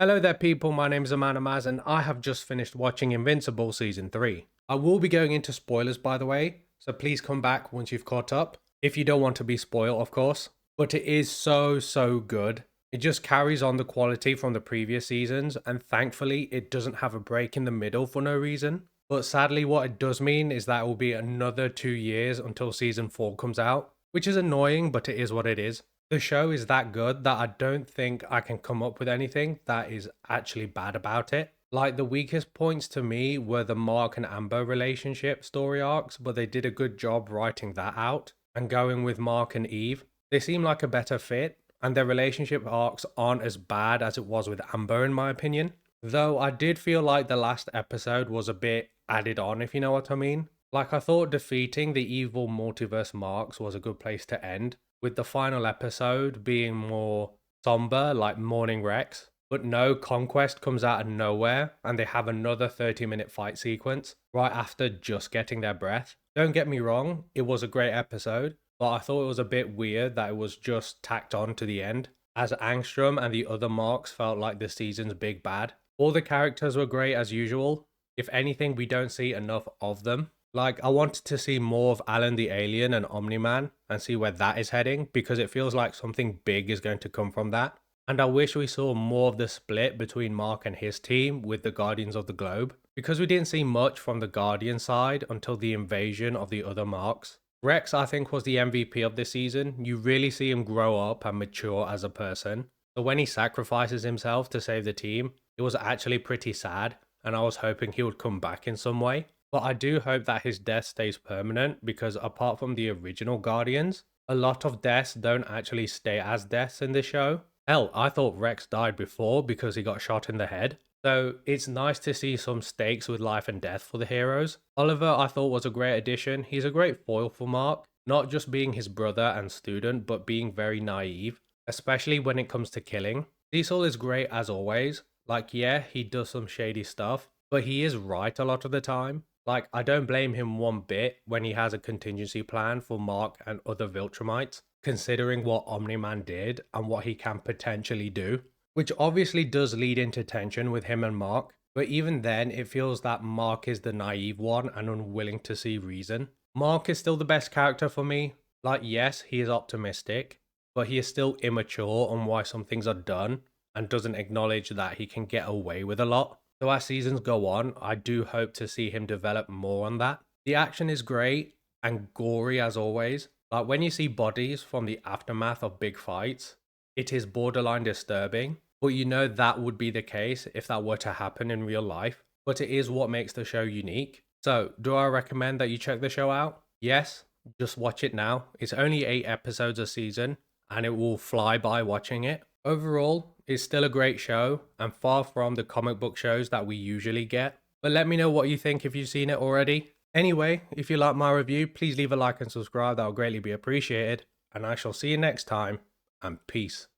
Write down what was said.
Hello there people, my name is Amaz and I have just finished watching Invincible Season 3. I will be going into spoilers by the way, so please come back once you've caught up. If you don't want to be spoiled of course. But it is so good. It just carries on the quality from the previous seasons and thankfully it doesn't have a break in the middle for no reason. But sadly what it does mean is that it will be another 2 years until Season 4 comes out. Which is annoying but it is what it is. The show is that good that I don't think I can come up with anything that is actually bad about it. Like the weakest points to me were the Mark and Amber relationship story arcs, but they did a good job writing that out. And going with Mark and Eve, they seem like a better fit, and their relationship arcs aren't as bad as it was with Amber in my opinion. Though I did feel like the last episode was a bit added on, if you know what I mean. Like I thought defeating the evil multiverse Marks was a good place to end, with the final episode being more somber, like Morning Rex. But no, Conquest comes out of nowhere and they have another 30-minute fight sequence right after just getting their breath. Don't get me wrong, it was a great episode, but I thought it was a bit weird that it was just tacked on to the end, as Angstrom and the other Marks felt like the season's big bad. All the characters were great as usual. If anything, we don't see enough of them. Like, I wanted to see more of Alan the Alien and Omni-Man and see where that is heading because it feels like something big is going to come from that. And I wish we saw more of the split between Mark and his team with the Guardians of the Globe because we didn't see much from the Guardian side until the invasion of the other Marks. Rex, I think, was the MVP of this season. You really see him grow up and mature as a person. So when he sacrifices himself to save the team, it was actually pretty sad and I was hoping he would come back in some way. But I do hope that his death stays permanent because apart from the original Guardians, a lot of deaths don't actually stay as deaths in this show. Hell, I thought Rex died before because he got shot in the head. So it's nice to see some stakes with life and death for the heroes. Oliver I thought was a great addition. He's a great foil for Mark, not just being his brother and student, but being very naive, especially when it comes to killing. Cecil is great as always. Like yeah, he does some shady stuff, but he is right a lot of the time. Like, I don't blame him one bit when he has a contingency plan for Mark and other Viltrumites, considering what Omni-Man did and what he can potentially do. Which obviously does lead into tension with him and Mark, but even then it feels that Mark is the naive one and unwilling to see reason. Mark is still the best character for me. Like, yes, he is optimistic, but he is still immature on why some things are done and doesn't acknowledge that he can get away with a lot. So as seasons go on, I do hope to see him develop more on that. The action is great and gory as always. Like when you see bodies from the aftermath of big fights, it is borderline disturbing. But you know that would be the case if that were to happen in real life. But it is what makes the show unique. So do I recommend that you check the show out? Yes, just watch it now. It's only 8 episodes a season and it will fly by watching it. Overall, it's still a great show and far from the comic book shows that we usually get. But let me know what you think if you've seen it already. Anyway, if you like my review, please leave a like and subscribe. That will greatly be appreciated. And I shall see you next time. And peace.